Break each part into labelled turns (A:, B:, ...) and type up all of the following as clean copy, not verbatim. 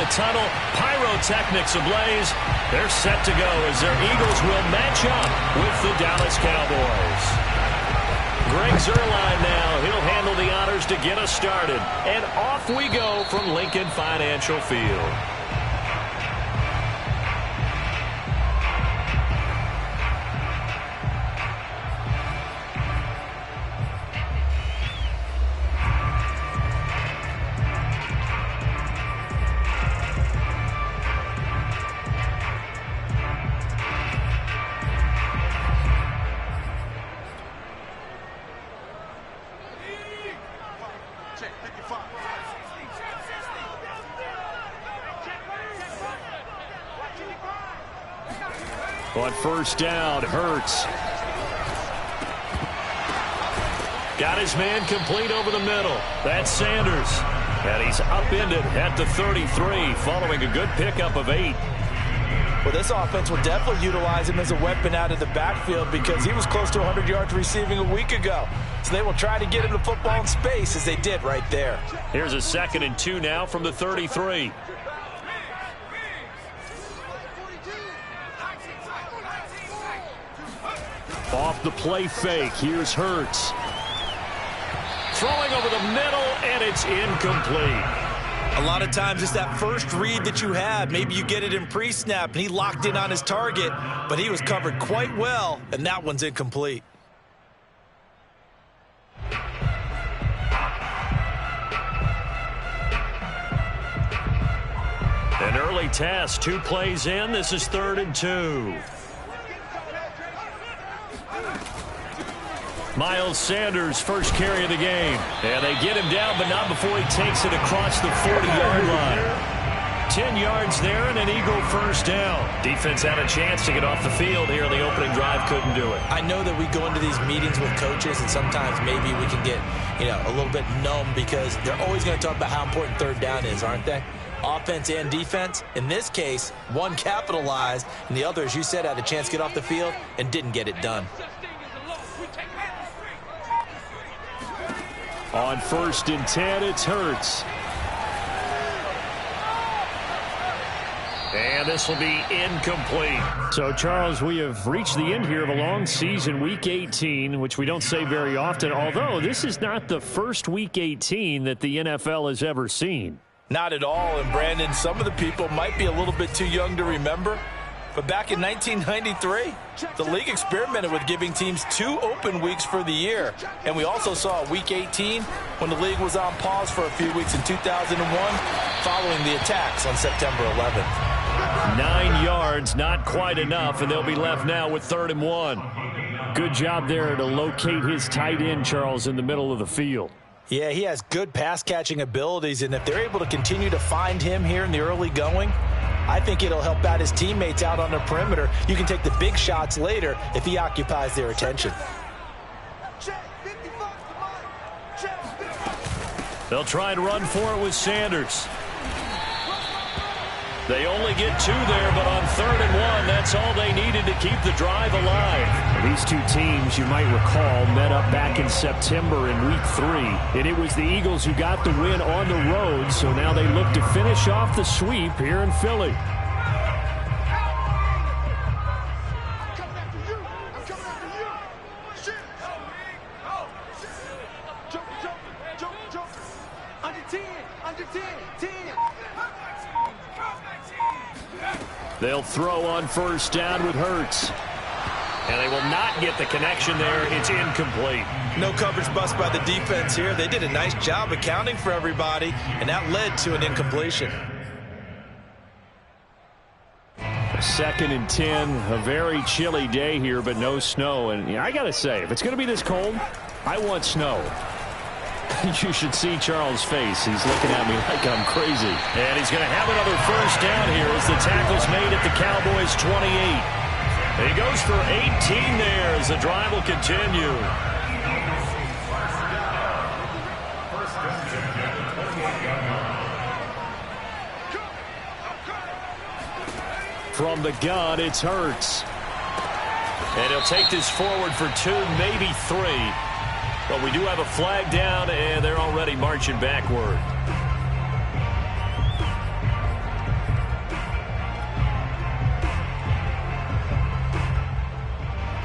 A: the tunnel. Pyrotechnics ablaze. They're set to go as their Eagles will match up with the Dallas Cowboys. Greg Zuerlein now. He'll handle the honors to get us started. And off we go from Lincoln Financial Field. On first down, Hurts. Got his man complete over the middle. That's Sanders. And he's upended at the 33 following a good pickup of 8.
B: Well, this offense will definitely utilize him as a weapon out of the backfield because he was close to 100 yards receiving a week ago. So they will try to get him the football in space as they did right there.
A: Here's a 2nd and 2 now from the 33. Off the play fake, here's Hurts. Throwing over the middle, and it's incomplete.
B: A lot of times it's that first read that you have. Maybe you get it in pre-snap, and he locked in on his target, but he was covered quite well, and that one's incomplete.
A: An early task, 2 plays in. This is 3rd and 2. Miles Sanders, first carry of the game. And they get him down, but not before he takes it across the 40-yard line. 10 yards there and an Eagle first down. Defense had a chance to get off the field here in the opening drive, couldn't do it.
B: I know that we go into these meetings with coaches, and sometimes maybe we can get, a little bit numb because they're always going to talk about how important 3rd down is, aren't they? Offense and defense. In this case, one capitalized, and the other, as you said, had a chance to get off the field and didn't get it done.
A: On 1st and 10, it's Hurts. And this will be incomplete. So, Charles, we have reached the end here of a long season, Week 18, which we don't say very often, although this is not the first Week 18 that the NFL has ever seen.
B: Not at all, and Brandon, some of the people might be a little bit too young to remember, but back in 1993, the league experimented with giving teams 2 open weeks for the year. And we also saw Week 18 when the league was on pause for a few weeks in 2001 following the attacks on September 11th.
A: 9 yards, not quite enough, and they'll be left now with 3rd and 1. Good job there to locate his tight end, Charles, in the middle of the field.
B: Yeah, he has good pass-catching abilities, and if they're able to continue to find him here in the early going, I think it'll help out his teammates out on the perimeter. You can take the big shots later if he occupies their attention.
A: They'll try and run for it with Sanders. They only get 2 there, but on 3rd and 1, that's all they needed to keep the drive alive. These two teams, you might recall, met up back in September in Week 3, and it was the Eagles who got the win on the road, so now they look to finish off the sweep here in Philly. They'll throw on 1st down with Hurts. And they will not get the connection there. It's incomplete.
B: No coverage bust by the defense here. They did a nice job accounting for everybody, and that led to an incompletion.
A: 2nd and 10, a very chilly day here, but no snow. And I got to say, if it's going to be this cold, I want snow. You should see Charles' face. He's looking at me like I'm crazy. And he's going to have another first down here as the tackle's made at the Cowboys' 28. And he goes for 18 there as the drive will continue. From the gun, it's Hurts. And he'll take this forward for 2, maybe 3. But we do have a flag down, and they're already marching backward.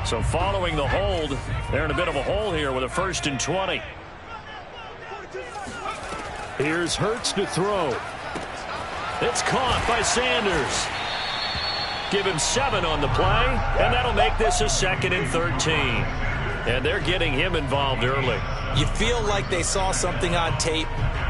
A: So following the hold, they're in a bit of a hole here with a 1st and 20. Here's Hurts to throw. It's caught by Sanders. Give him 7 on the play, and that'll make this a 2nd and 13. And they're getting him involved early.
B: You feel like they saw something on tape,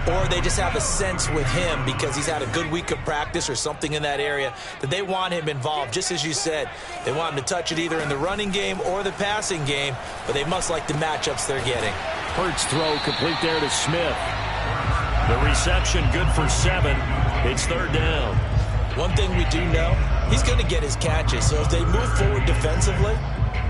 B: or they just have a sense with him because he's had a good week of practice or something in that area that they want him involved. Just as you said, they want him to touch it either in the running game or the passing game, but they must like the matchups they're getting.
A: Hurts throw complete there to Smith. The reception good for 7. It's 3rd down.
B: One thing we do know, he's going to get his catches. So as they move forward defensively,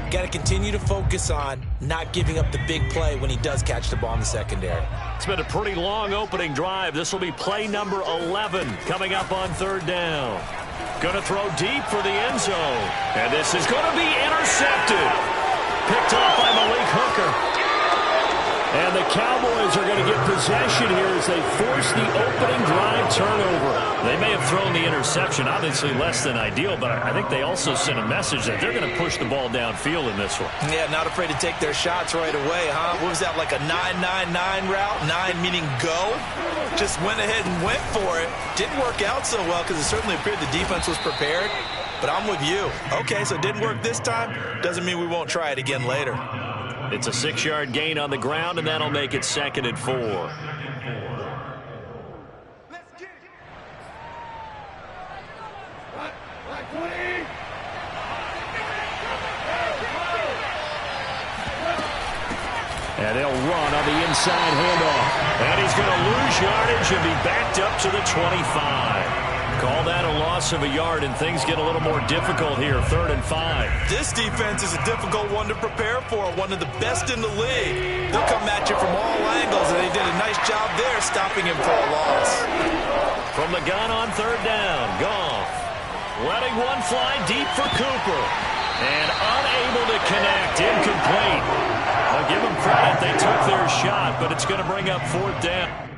B: got to continue to focus on not giving up the big play when he does catch the ball in the secondary.
A: It's been a pretty long opening drive. This will be play number 11 coming up on 3rd down. Going to throw deep for the end zone. And this is going to be intercepted. Picked off by Malik Hooker. And the Cowboys are going to get possession here as they force the opening drive turnover. They may have thrown the interception, obviously less than ideal, but I think they also sent a message that they're going to push the ball downfield in this one.
B: Yeah, not afraid to take their shots right away, huh? What was that, like a 9-9-9 route? 9 meaning go? Just went ahead and went for it. Didn't work out so well because it certainly appeared the defense was prepared. But I'm with you. Okay, so it didn't work this time. Doesn't mean we won't try it again later.
A: It's a 6-yard gain on the ground, and that'll make it 2nd and 4. And they'll run on the inside handoff. And he's going to lose yardage and be backed up to the 25. Call that a loss of a yard, and things get a little more difficult here, 3rd and 5.
B: This defense is a difficult one to prepare for, one of the best in the league. They'll come at you from all angles, and they did a nice job there stopping him for a loss.
A: From the gun on 3rd down, Goff letting one fly deep for Cooper. And unable to connect, incomplete. I'll give them credit, they took their shot, but it's going to bring up 4th down.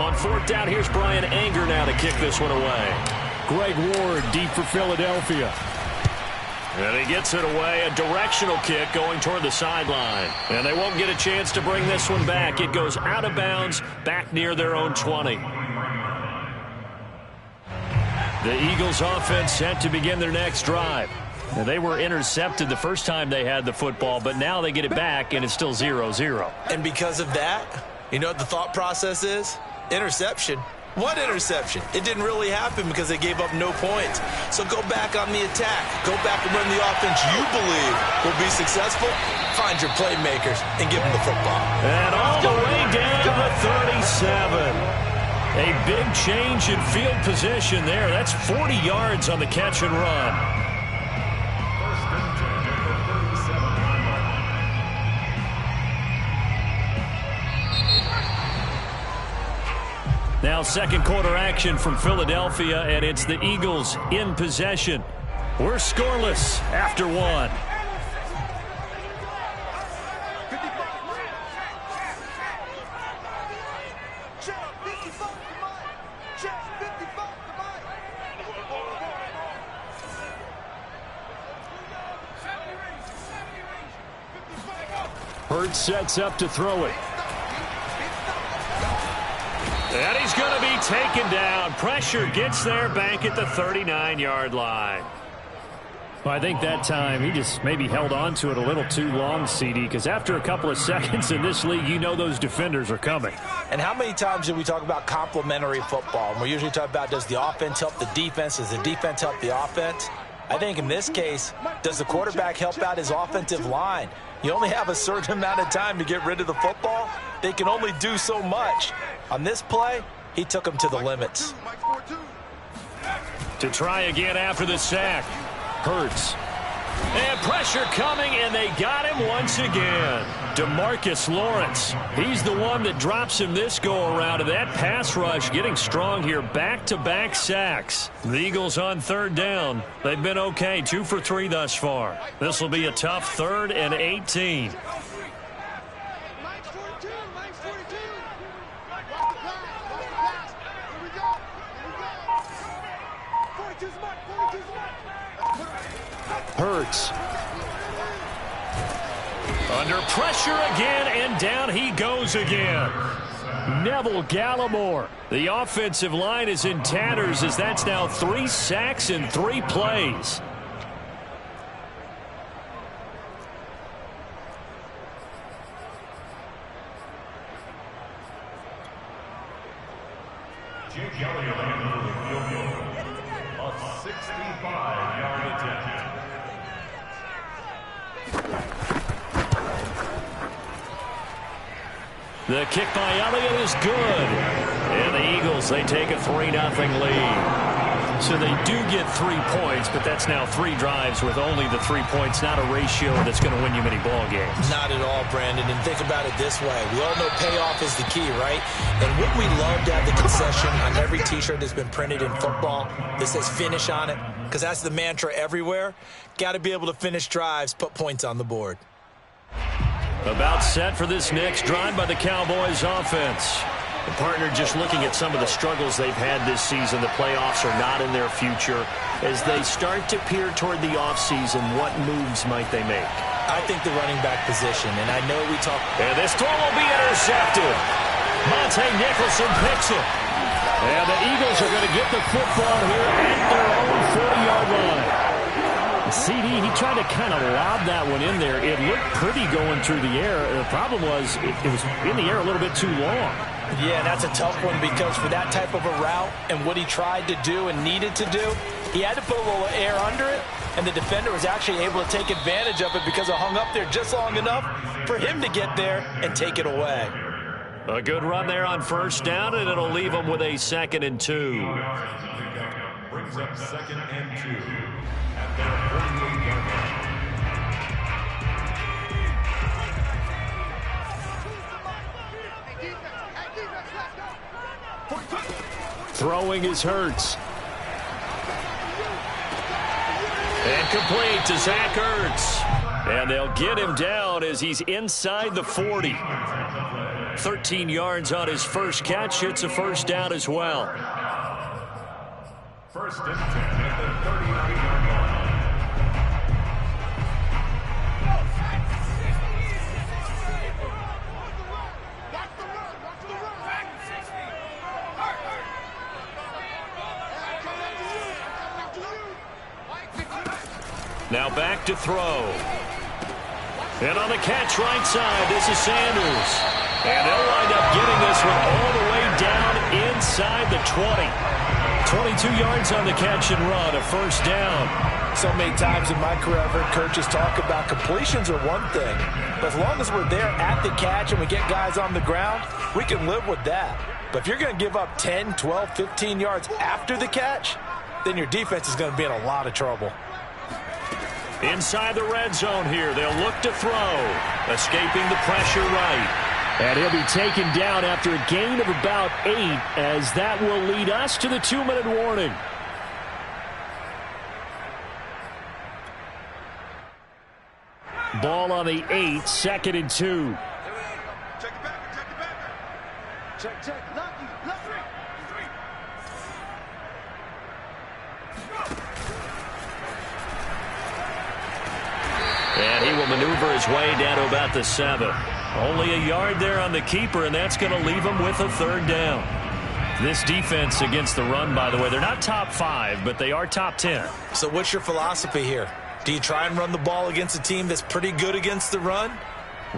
A: On fourth down, here's Brian Anger now to kick this one away. Greg Ward deep for Philadelphia. And he gets it away, a directional kick going toward the sideline. And they won't get a chance to bring this one back. It goes out of bounds back near their own 20. The Eagles offense set to begin their next drive. Now, they were intercepted the first time they had the football, but now they get it back, and it's still 0-0.
B: And because of that, you know what the thought process is? Interception. What interception? It didn't really happen because they gave up no points. So go back on the attack. Go back and run the offense you believe will be successful. Find your playmakers and give them the football.
A: And all the way down to the 37. A big change in field position there. That's 40 yards on the catch and run. Now second quarter action from Philadelphia, and it's the Eagles in possession. We're scoreless after one. Hurts sets up to throw it. And he's going to be taken down. Pressure gets there back at the 39-yard line. Well, I think that time he just maybe held on to it a little too long, CD, because after a couple of seconds in this league, you know those defenders are coming.
B: And how many times do we talk about complementary football? And we usually talk about, does the offense help the defense? Does the defense help the offense? I think in this case, does the quarterback help out his offensive line? You only have a certain amount of time to get rid of the football. They can only do so much. On this play, he took him to the limits.
A: To try again after the sack. Hurts. And pressure coming, and they got him once again. DeMarcus Lawrence. He's the one that drops him this go-around. And that pass rush getting strong here. Back-to-back sacks. The Eagles on third down. They've been okay. 2 for 3 thus far. This will be a tough 3rd and 18. Hurts. Under pressure again, and down he goes again. Neville Gallimore. The offensive line is in tatters as that's now 3 sacks in 3 plays.
C: Jake Elliott on the field goal. A 65-yard attempt.
A: The kick by Elliott is good. And the Eagles, they take a 3-0 lead. So they do get 3 points, but that's now 3 drives with only the 3 points, not a ratio that's going to win you many ball games.
B: Not at all, Brandon. And think about it this way. We all know payoff is the key, right? And wouldn't we love to have the concession on every T-shirt that's been printed in football that says finish on it? Because that's the mantra everywhere. Got to be able to finish drives, put points on the board.
A: About set for this next drive by the Cowboys offense. The partner just looking at some of the struggles they've had this season. The playoffs are not in their future. As they start to peer toward the offseason, what moves might they make?
B: I think the running back position, and I know we talk.
A: And this throw will be intercepted. Monte Nicholson picks it. And the Eagles are going to get the football here at their own 40-yard line. CD, he tried to kind of lob that one in there. It looked pretty going through the air. The problem was it was in the air a little bit too long.
B: Yeah, that's a tough one because for that type of a route and what he tried to do and needed to do, he had to put a little air under it, and the defender was actually able to take advantage of it because it hung up there just long enough for him to get there and take it away.
A: A good run there on first down, and it'll leave them with a 2nd and 2.
C: Brings up 2nd and 2 at their 48-yard line.
A: Throwing is Hurts. And complete to Zach Ertz. And they'll get him down as he's inside the 40. 13 yards on his first catch. It's a first down as well.
C: First and 10 at the 39-yard line.
A: Now back to throw. And on the catch right side, this is Sanders. And they'll wind up getting this one all the way down inside the 20. 22 yards on the catch and run, a first down.
B: So many times in my career, I've heard coaches talk about completions are one thing. But as long as we're there at the catch and we get guys on the ground, we can live with that. But if you're going to give up 10, 12, 15 yards after the catch, then your defense is going to be in a lot of trouble.
A: Inside the red zone here, they'll look to throw. Escaping the pressure right. And he'll be taken down after a gain of about 8, as that will lead us to the 2-minute warning. Ball on the 8, 2nd and 2.
D: Check the back, check the back. Check, lucky.
A: And he will maneuver his way down to about the 7. Only a yard there on the keeper, and that's going to leave him with a third down. This defense against the run, by the way, they're not top 5, but they are top 10.
B: So what's your philosophy here? Do you try and run the ball against a team that's pretty good against the run?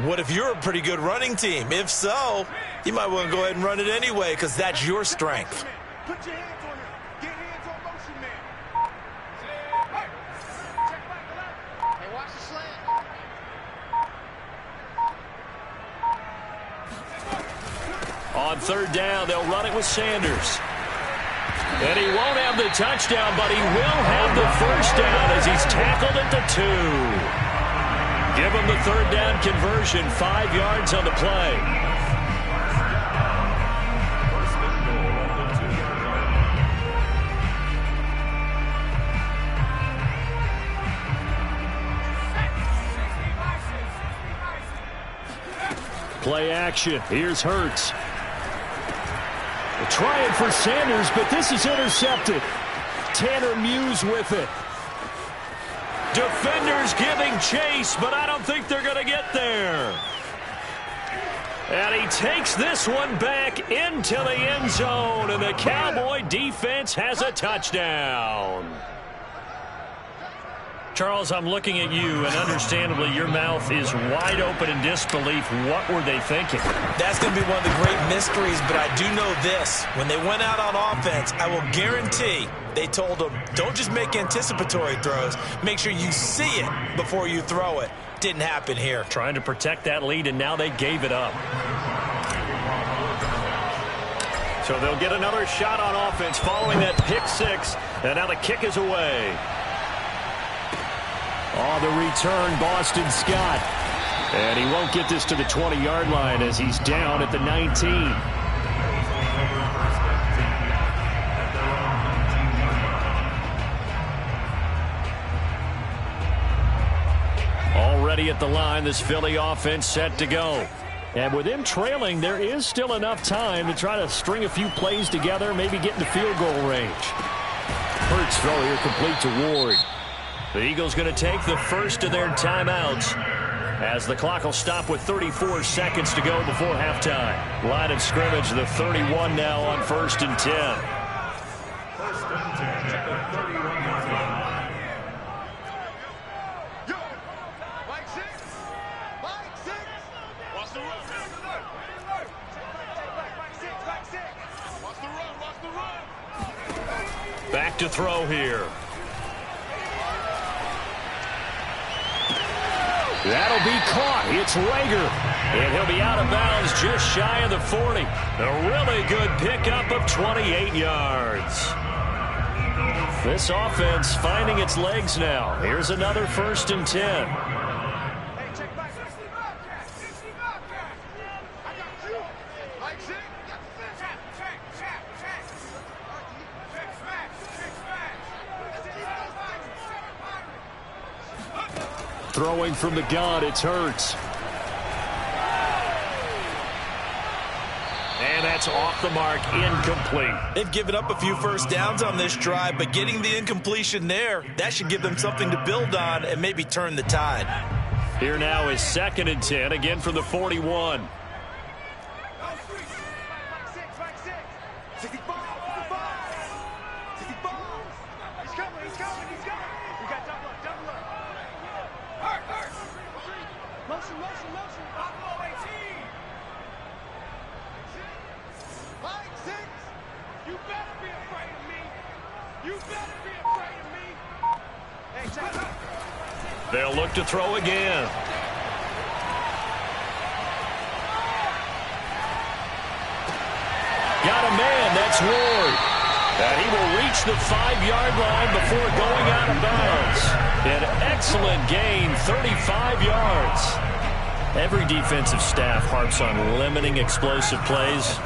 B: What if you're a pretty good running team? If so, you might want to go ahead and run it anyway, because that's your strength.
D: Put your hands on it. Get hands on motion, man. Check back the left. Hey, watch the slant.
A: On third down, they'll run it with Sanders. And he won't have the touchdown, but he will have the first down as he's tackled at the 2. Give him the third down conversion, 5 yards on the play.
C: First and goal on the 2-yard line.
A: Play action. Here's Hurts. Trying for Sanders, but this is intercepted. Tanner Muse with it. Defenders giving chase, but I don't think they're going to get there. And he takes this one back into the end zone, and the Cowboy defense has a touchdown. Charles, I'm looking at you, and understandably your mouth is wide open in disbelief. What were they thinking?
B: That's going to be one of the great mysteries, but I do know this. When they went out on offense, I will guarantee they told them, don't just make anticipatory throws. Make sure you see it before you throw it. Didn't happen here.
A: Trying to protect that lead, and now they gave it up. So they'll get another shot on offense following that pick 6, and now the kick is away. On the return, Boston Scott. And he won't get this to the 20-yard line as he's down at the 19. Already at the line, this Philly offense set to go. And with him trailing, there is still enough time to try to string a few plays together, maybe get into field goal range. Hurts throw here complete to Ward. The Eagles going to take the first of their timeouts as the clock will stop with 34 seconds to go before halftime. Line of scrimmage, the 31 now on 1st and 10.
C: First and 10 at the 31-yard line.
D: Yo, Mike 6. Mike 6. Watch the run. Back 6. Watch the run.
A: Back to throw here. That'll be caught. It's Rager. And he'll be out of bounds just shy of the 40. A really good pickup of 28 yards. This offense finding its legs now. Here's another 1st and 10.
D: Hey, check back. I got you. Mike 6.
A: Throwing from the gun, it's Hurts. that's off the mark, incomplete.
B: They've given up a few first downs on this drive, but getting the incompletion there, that should give them something to build on and maybe turn the tide.
A: Here now is 2nd and 10, again from the 41. They'll look to throw again. Got a man, that's Ward. And he will reach the 5-yard line before going out of bounds. An excellent gain, 35 yards. Every defensive staff harps on limiting explosive plays.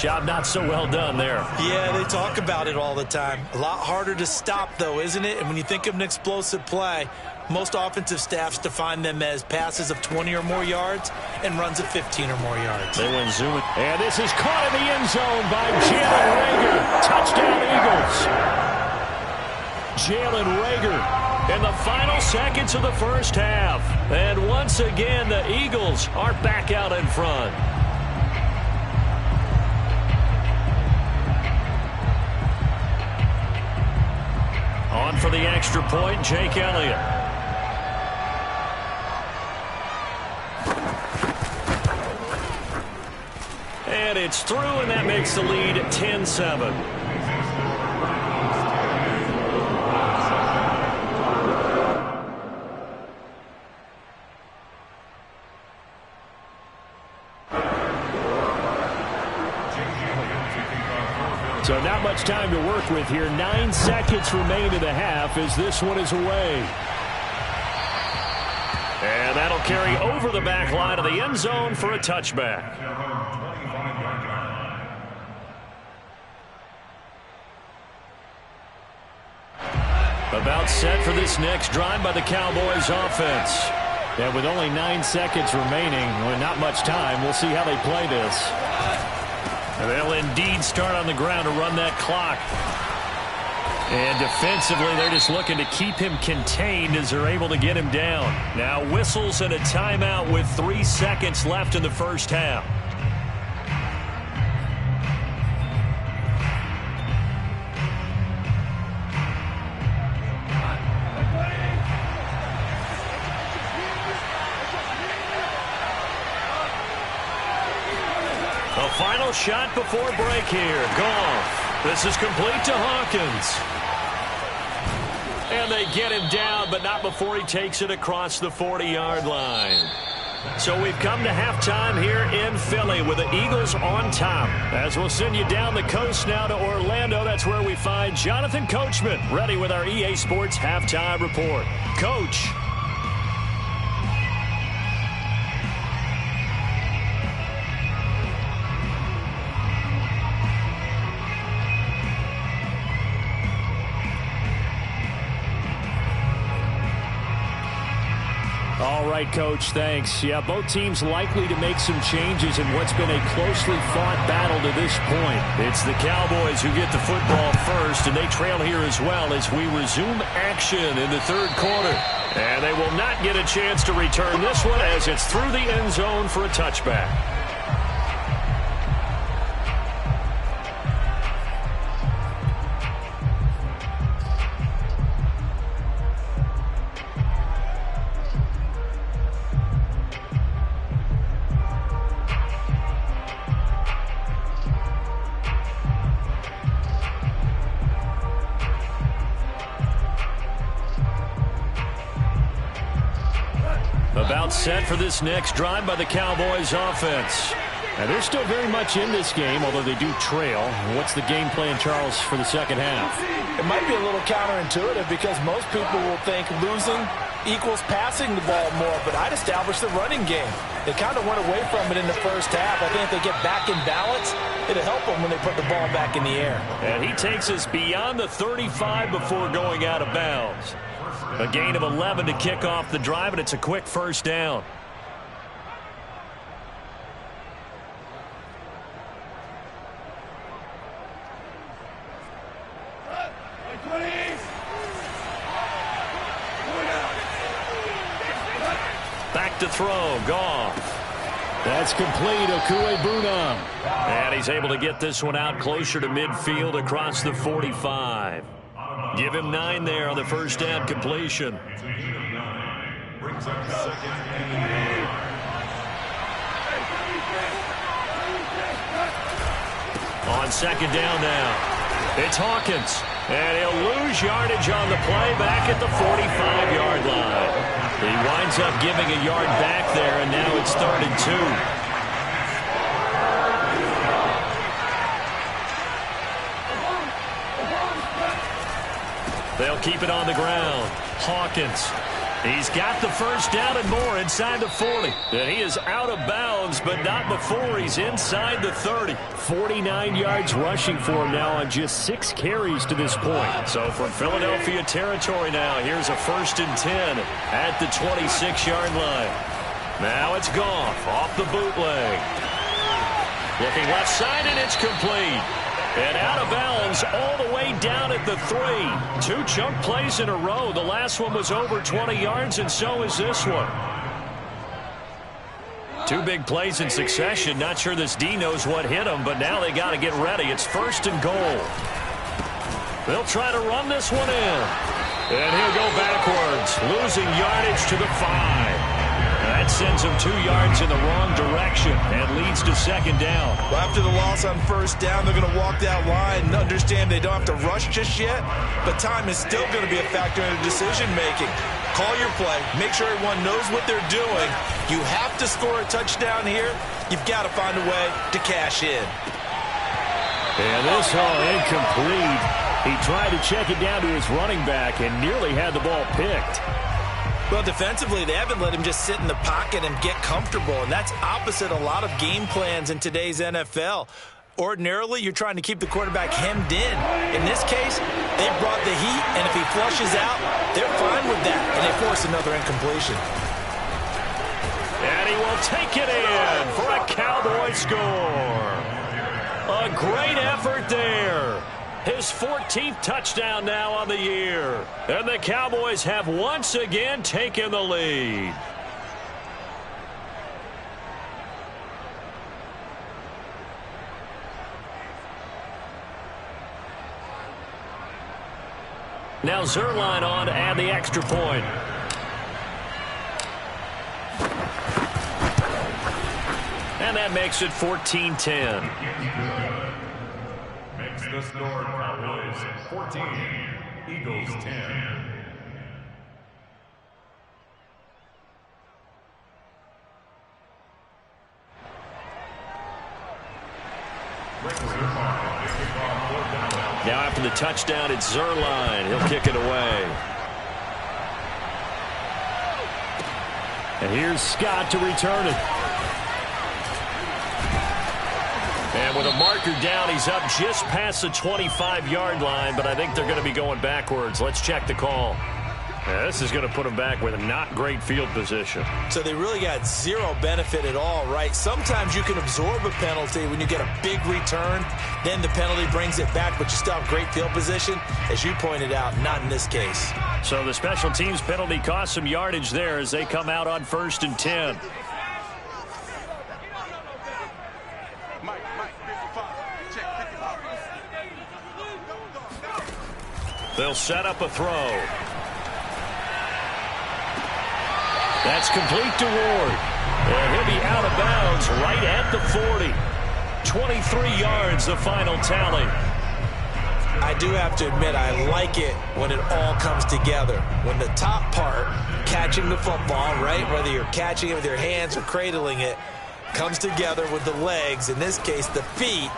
A: Job not so well done there.
B: Yeah, they talk about it all the time. A lot harder to stop, though, isn't it? And when you think of an explosive play, most offensive staffs define them as passes of 20 or more yards and runs of 15 or more yards.
A: They went zooming. And this is caught in the end zone by Jalen Reagor. Touchdown, Eagles. Jalen Reagor in the final seconds of the first half. And once again, the Eagles are back out in front. On for the extra point, Jake Elliott. And it's through, and that makes the lead 10-7. So not much time to work with here. 9 seconds remain in the half as this one is away. And that'll carry over the back line of the end zone for a touchback. About set for this next drive by the Cowboys offense. And with only 9 seconds remaining, well, not much time, we'll see how they play this. They'll indeed start on the ground to run that clock. And defensively, they're just looking to keep him contained as they're able to get him down. Now whistles and a timeout with 3 seconds left in the first half. A final shot before break here. Goff. This is complete to Hawkins. And they get him down, but not before he takes it across the 40-yard line. So we've come to halftime here in Philly with the Eagles on top. As we'll send you down the coast now to Orlando, that's where we find Jonathan Coachman, ready with our EA Sports Halftime Report. Coach. All right, Coach, thanks. Yeah, both teams likely to make some changes in what's been a closely fought battle to this point. It's the Cowboys who get the football first, and they trail here as well as we resume action in the third quarter. And they will not get a chance to return this one as it's through the end zone for a touchback. About set for this next drive by the Cowboys offense. Now, they're still very much in this game, although they do trail. What's the game plan, Charles, for the second half?
B: It might be a little counterintuitive because most people will think losing equals passing the ball more, but I'd establish the running game. They kind of went away from it in the first half. I think if they get back in balance, it'll help them when they put the ball back in the air.
A: And he takes us beyond the 35 before going out of bounds. A gain of 11 to kick off the drive, and it's a quick first down. back to throw. Goff. That's complete. Okuegbunam. And he's able to get this one out closer to midfield across the 45. Give him 9 there on the first down completion.
C: Brings up second and 8.
A: On second down now, it's Hawkins. And he'll lose yardage on the play back at the 45-yard line. He winds up giving a yard back there, and now it's 3rd and 2. They'll keep it on the ground. Hawkins. He's got the first down and more inside the 40. And he is out of bounds, but not before he's inside the 30. 49 yards rushing for him now on just 6 carries to this point. So from Philadelphia territory now, here's a 1st and 10 at the 26-yard line. Now it's Goff off the bootleg. Looking left side, and it's complete. And out of bounds all the way down at the 3. 2 chunk plays in a row. The last one was over 20 yards, and so is this one. 2 big plays in succession. Not sure this D knows what hit him, but now they got to get ready. It's 1st and goal. They'll try to run this one in. And he'll go backwards, losing yardage to the 5. That sends him 2 yards in the wrong direction and leads to 2nd down.
B: Well, after the loss on 1st down, they're going to walk that line and understand they don't have to rush just yet, but time is still going to be a factor in the decision-making. Call your play. Make sure everyone knows what they're doing. You have to score a touchdown here. You've got to find a way to cash in.
A: And this all incomplete. He tried to check it down to his running back and nearly had the ball picked.
B: Well, defensively, they haven't let him just sit in the pocket and get comfortable, and that's opposite a lot of game plans in today's NFL. Ordinarily, you're trying to keep the quarterback hemmed in. In this case, they brought the heat, and if he flushes out, they're fine with that, and they force another incompletion.
A: And he will take it in for a Cowboy score. A great effort there. His 14th touchdown now on the year. And the Cowboys have once again taken the lead. Now Zuerlein on to add the extra point. And that makes it 14-10.
C: Makes the score Cowboys 14, Eagles 10.
A: Now after the touchdown, it's Zuerlein. He'll kick it away. And here's Scott to return it. And with a marker down, he's up just past the 25-yard line, but I think they're going to be going backwards. Let's check the call. Yeah, this is going to put them back with a not great field position.
B: So they really got zero benefit at all, right? Sometimes you can absorb a penalty when you get a big return. Then the penalty brings it back, but you still have great field position. As you pointed out, not in this case.
A: So the special teams penalty cost some yardage there as they come out on 1st and 10. They'll set up a throw. That's complete to Ward. And he'll be out of bounds right at the 40. 23 yards, the final tally.
B: I do have to admit, I like it when it all comes together. When the top part, catching the football, right, whether you're catching it with your hands or cradling it, comes together with the legs, in this case the feet,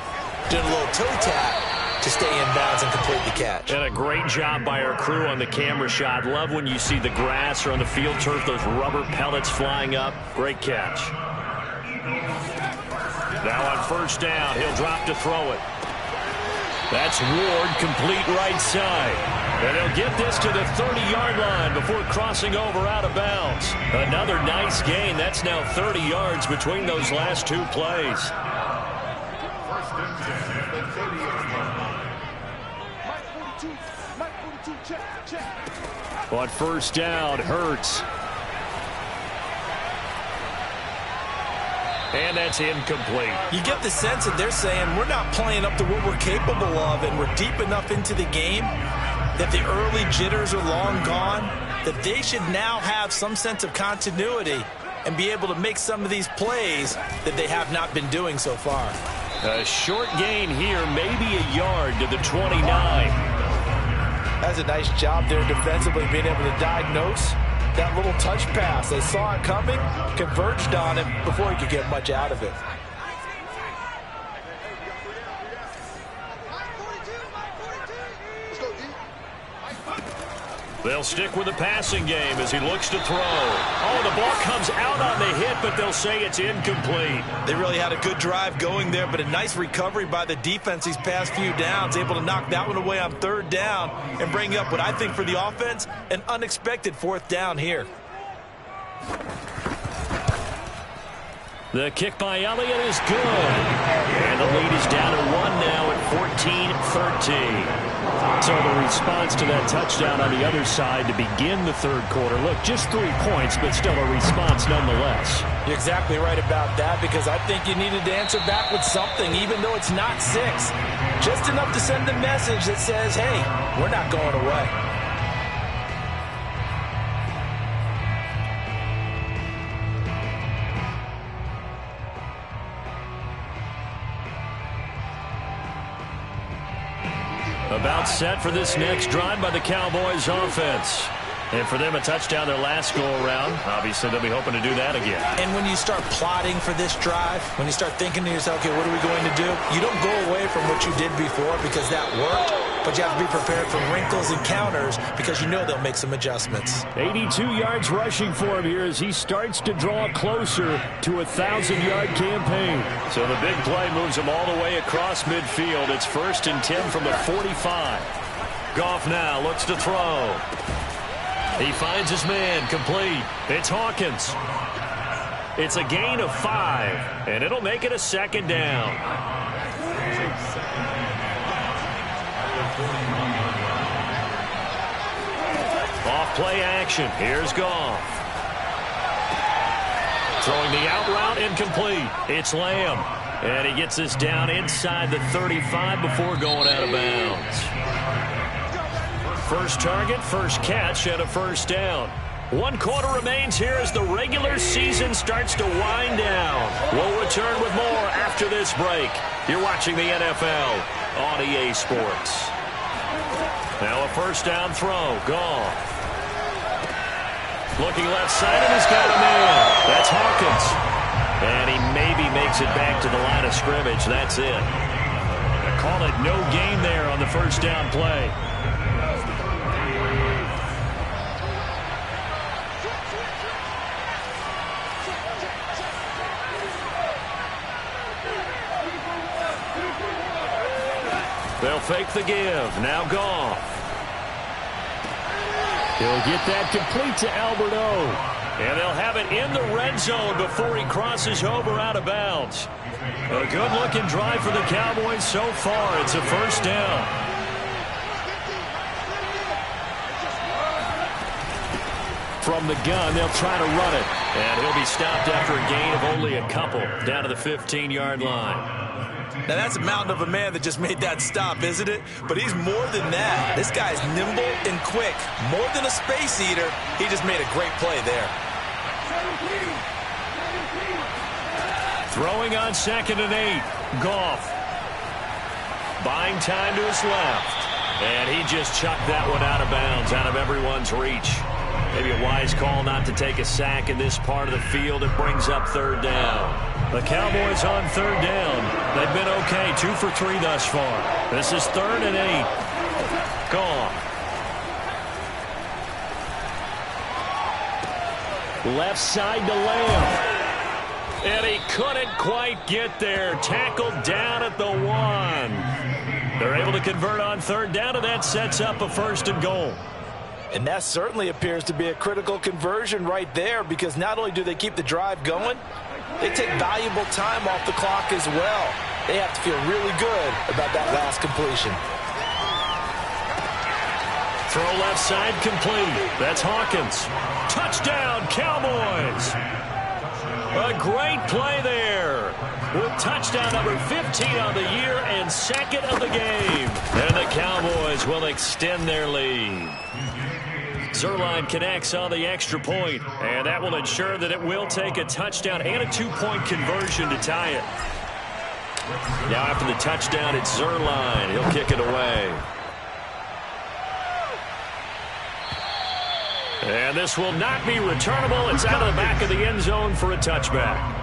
B: doing a little toe tap to stay in bounds and complete the catch.
A: And a great job by our crew on the camera shot. Love when you see the grass or on the field turf, those rubber pellets flying up. Great catch. Now on 1st down, he'll drop to throw it. That's Ward, complete right side. And he'll get this to the 30-yard line before crossing over out of bounds. Another nice gain. That's now 30 yards between those last 2 plays.
C: 1st and 10 at the 30-yard line.
A: On 1st down, Hurts. And that's incomplete.
B: You get the sense that they're saying we're not playing up to what we're capable of, and we're deep enough into the game that the early jitters are long gone, that they should now have some sense of continuity and be able to make some of these plays that they have not been doing so far.
A: A short gain here, maybe a yard to the 29.
B: That's a nice job there defensively, being able to diagnose that little touch pass. They saw it coming, converged on it before he could get much out of it.
A: They'll stick with the passing game as he looks to throw. Oh, the ball comes out on the hit, but they'll say it's incomplete.
B: They really had a good drive going there, but a nice recovery by the defense these past few downs, able to knock that one away on third down and bring up what I think for the offense, an unexpected fourth down here.
A: The kick by Elliott is good. And the lead is down to 1 now at 14-13. So the response to that touchdown on the other side to begin the third quarter. Look, just 3 points, but still a response nonetheless.
B: You're exactly right about that, because I think you needed to answer back with something, even though it's not 6. Just enough to send a message that says, hey, we're not going away.
A: About set for this next drive by the Cowboys offense. And for them, a touchdown their last go-around. Obviously, they'll be hoping to do that again.
B: And when you start plotting for this drive, when you start thinking to yourself, okay, what are we going to do? You don't go away from what you did before because that worked, but you have to be prepared for wrinkles and counters because you know they'll make some adjustments.
A: 82 yards rushing for him here as he starts to draw closer to a 1,000-yard campaign. So the big play moves him all the way across midfield. It's 1st and 10 from the 45. Goff now looks to throw. He finds his man, complete. It's Hawkins. It's a gain of 5, and it'll make it a 2nd down. Off play action. Here's Goff. Throwing the out route, incomplete. It's Lamb. And he gets this down inside the 35 before going out of bounds. First target, first catch, and a 1st down. 1 quarter remains here as the regular season starts to wind down. We'll return with more after this break. You're watching the NFL on EA Sports. Now a 1st down throw. Goff. Looking left side, and he's got a man. That's Hawkins. And he maybe makes it back to the line of scrimmage. That's it. I call it no gain there on the 1st down play. They'll fake the give. Now Goff. He'll get that complete to Albert O. And they'll have it in the red zone before he crosses over out of bounds. A good-looking drive for the Cowboys so far. It's a 1st down. From the gun, they'll try to run it. And he'll be stopped after a gain of only a couple down to the 15-yard line.
B: Now, that's a mountain of a man that just made that stop, isn't it? But he's more than that. This guy's nimble and quick. More than a space eater, he just made a great play there.
A: Throwing on 2nd and 8. Goff. Buying time to his left. And he just chucked that one out of bounds, out of everyone's reach. Maybe a wise call not to take a sack in this part of the field. It brings up 3rd down. The Cowboys on 3rd down. They've been okay, 2 for 3 thus far. This is 3rd and 8. Goff. Left side to Lamb. And he couldn't quite get there. Tackled down at the 1. They're able to convert on 3rd down, and that sets up a 1st and goal.
B: And that certainly appears to be a critical conversion right there, because not only do they keep the drive going, they take valuable time off the clock as well. They have to feel really good about that last completion.
A: Throw left side complete. That's Hawkins. Touchdown, Cowboys. A great play there. with touchdown number 15 on the year and second of the game. And the Cowboys will extend their lead. Zuerlein connects on the extra point, and that will ensure that it will take a touchdown and a 2-point conversion to tie it. Now after the touchdown, it's Zuerlein. He'll kick it away. And this will not be returnable. It's out of the back of the end zone for a touchback.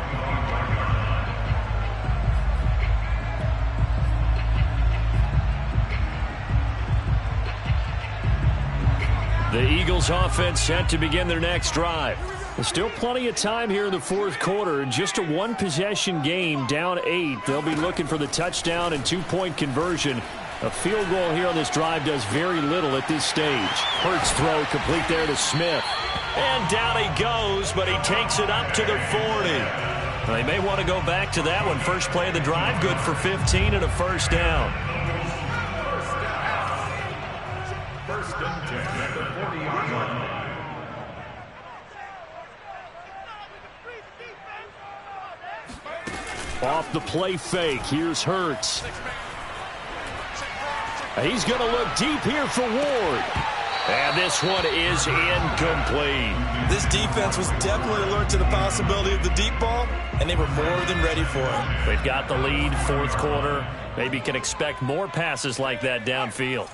A: The Eagles offense set to begin their next drive. There's still plenty of time here in the fourth quarter. Just a one-possession game, down 8. They'll be looking for the touchdown and 2-point conversion. A field goal here on this drive does very little at this stage. Hurts throw complete there to Smith. And down he goes, but he takes it up to the 40. They may want to go back to that one. First play of the drive, good for 15 and a first down.
C: First and 10 at the 40-yard line.
A: Off the play fake, here's Hurts. He's going to look deep here for Ward. And this one is incomplete.
B: This defense was definitely alert to the possibility of the deep ball, and they were more than ready for it.
A: They've got the lead, fourth quarter. Maybe can expect more passes like that downfield.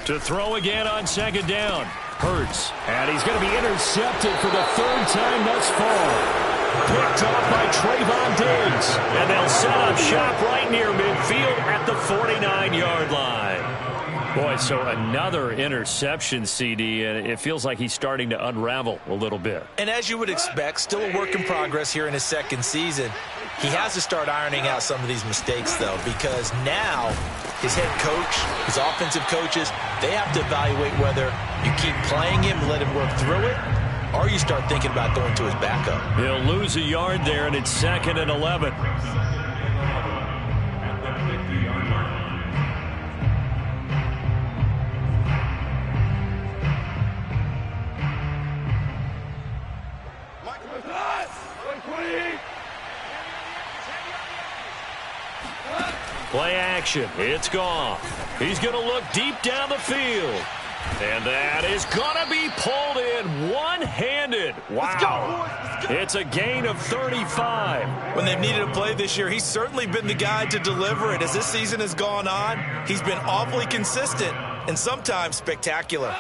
A: To throw again on second down. Hurts. And he's going to be intercepted for the third time thus far. Picked off by Trayvon Diggs. And they'll set up shop right near midfield at the 49-yard line. Boy, so another interception, CD, and it feels like he's starting to unravel a little bit.
B: And as you would expect, still a work in progress here in his second season. He has to start ironing out some of these mistakes, though, because now his head coach, his offensive coaches, they have to evaluate whether you keep playing him, let him work through it, or you start thinking about going to his backup.
A: He'll lose a yard there, and it's 2nd and 11. Play action. It's Goff. He's going to look deep down the field. And that is going to be pulled in one-handed. Wow. Let's go. It's a gain of 35.
B: When they've needed a play this year, he's certainly been the guy to deliver it. As this season has gone on, he's been awfully consistent and sometimes spectacular.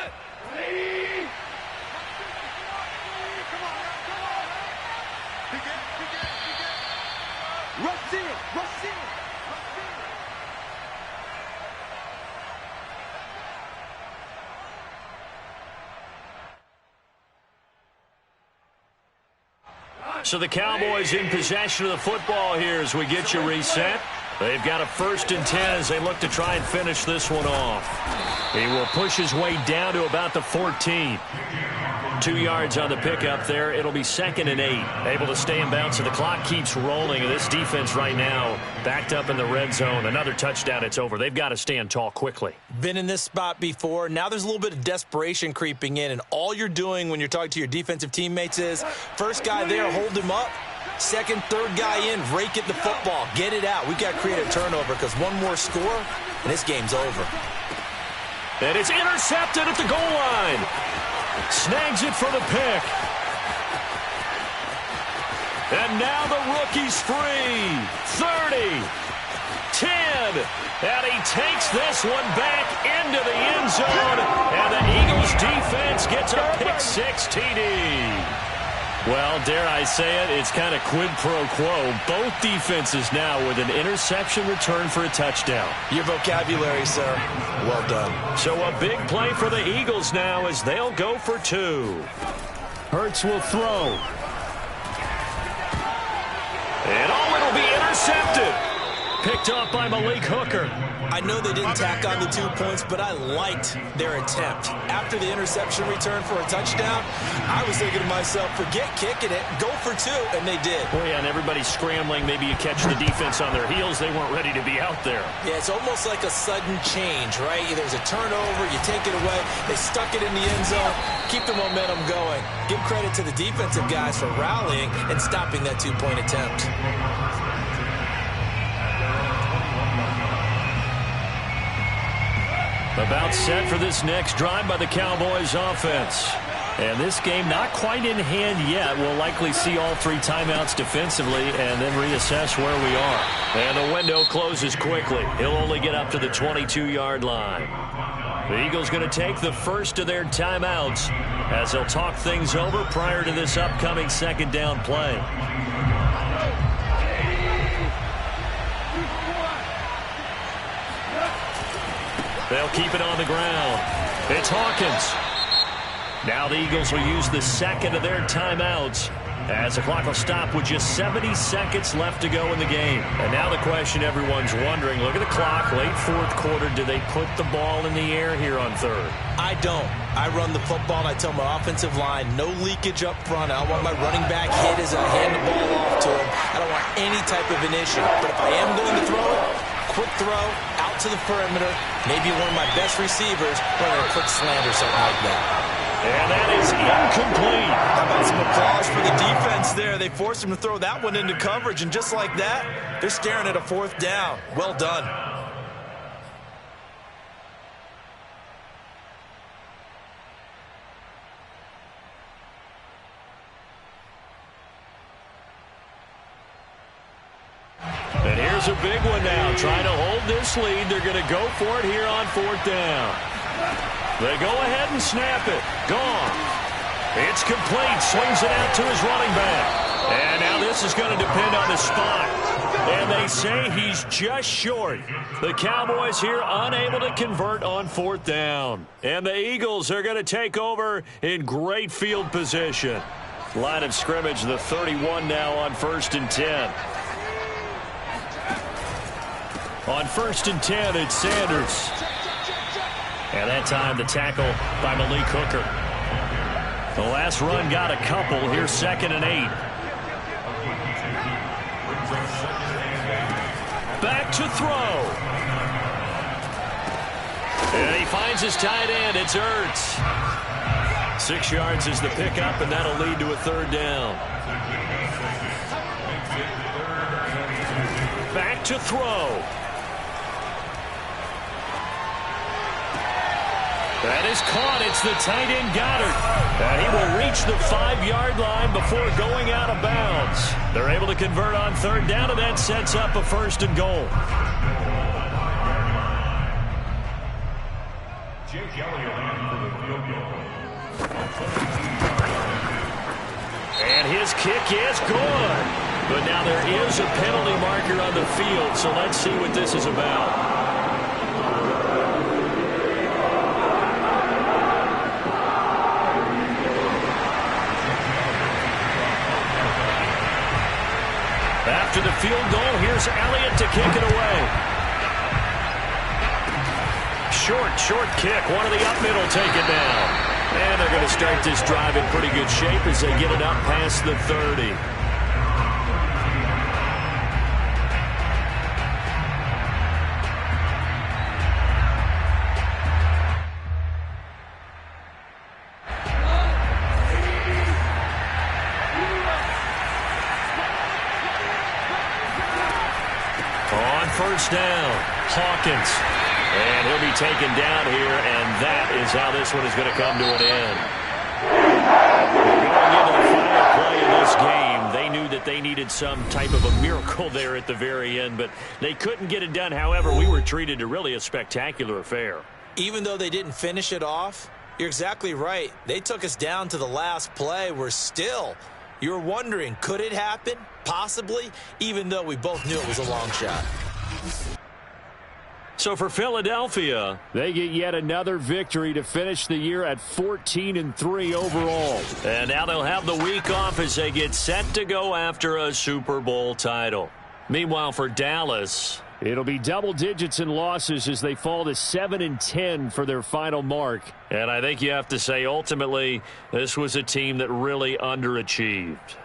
A: So the Cowboys in possession of the football here as we get you reset. They've got a 1st and 10 as they look to try and finish this one off. He will push his way down to about the 14. 2 yards on the pickup there. It'll be 2nd and 8. Able to stay in bounds, so the clock keeps rolling. And this defense right now backed up in the red zone. Another touchdown, it's over. They've got to stand tall quickly.
B: Been in this spot before. Now there's a little bit of desperation creeping in. And all you're doing when you're talking to your defensive teammates is, first guy there, hold him up. Second, third guy in, rake at the football. Get it out. We've got to create a turnover because one more score, and this game's over.
A: And it's intercepted at the goal line. Snags it for the pick. And now the rookie's free. 30, 10. And he takes this one back into the end zone. And the Eagles defense gets a pick-6 TD. Well, dare I say it, it's kind of quid pro quo. Both defenses now with an interception return for a touchdown.
B: Your vocabulary, sir. Well done.
A: So a big play for the Eagles now as they'll go for 2. Hurts will throw. And it'll be intercepted. picked off by Malik Hooker.
B: I know they didn't tack on the 2 points, but I liked their attempt. After the interception return for a touchdown, I was thinking to myself, forget kicking it, go for 2, and they did.
A: Boy, and everybody's scrambling. Maybe you catch the defense on their heels. They weren't ready to be out there.
B: Yeah, it's almost like a sudden change, right? There's a turnover, you take it away, they stuck it in the end zone, keep the momentum going. Give credit to the defensive guys for rallying and stopping that 2-point attempt.
A: About set for this next drive by the Cowboys offense. And this game not quite in hand yet. We'll likely see all 3 timeouts defensively and then reassess where we are. And the window closes quickly. He'll only get up to the 22-yard line. The Eagles going to take the first of their timeouts as they'll talk things over prior to this upcoming second down play. They'll keep it on the ground. It's Hawkins. Now the Eagles will use the second of their timeouts as the clock will stop with just 70 seconds left to go in the game. And now the question everyone's wondering, look at the clock, late fourth quarter, do they put the ball in the air here on third?
B: I don't. I run the football and I tell my offensive line, no leakage up front. I don't want my running back hit as I hand the ball off to him. I don't want any type of an issue. But if I am going to throw it, quick throw, out to the perimeter, maybe one of my best receivers running a quick slant or something like that.
A: And that is incomplete.
B: How about some applause for the defense there? They forced him to throw that one into coverage, and just like that, they're staring at a 4th down. Well done.
A: And here's a big one now. Trying to hold this lead. They're going to go for it here on 4th down. They go ahead and snap it. Gone. It's complete. Swings it out to his running back. And now this is going to depend on the spot. And they say he's just short. The Cowboys here unable to convert on 4th down. And the Eagles are going to take over in great field position. Line of scrimmage, the 31 now on 1st and 10. On 1st and 10, it's Sanders. And that time the tackle by Malik Hooker. The last run got a couple. Here's 2nd and 8. Back to throw. And he finds his tight end. It's Ertz. 6 yards is the pickup, and that'll lead to a 3rd down. Back to throw. That is caught. It's the tight end Goddard. And he will reach the 5-yard line before going out of bounds. They're able to convert on 3rd down, and that sets up a 1st and goal.
C: Jake Elliott in for the field goal.
A: And his kick is good. But now there is a penalty marker on the field, so let's see what this is about. After the field goal, here's Elliott to kick it away. Short kick. One of the up middle take it down. And they're going to start this drive in pretty good shape as they get it up past the 30. First down, Hawkins. And he'll be taken down here, and that is how this one is going to come to an end. Going into the final play of this game, they knew that they needed some type of a miracle there at the very end, but they couldn't get it done. However, we were treated to really a spectacular affair.
B: Even though they didn't finish it off, you're exactly right. They took us down to the last play. We're still, you're wondering, could it happen? Possibly, even though we both knew it was a long shot.
A: So for Philadelphia, they get yet another victory to finish the year at 14-3 overall. And now they'll have the week off as they get set to go after a Super Bowl title. Meanwhile, for Dallas, It'll be double digits in losses as they fall to 7-10 for their final mark.
E: And I think you have to say, ultimately, this was a team that really underachieved.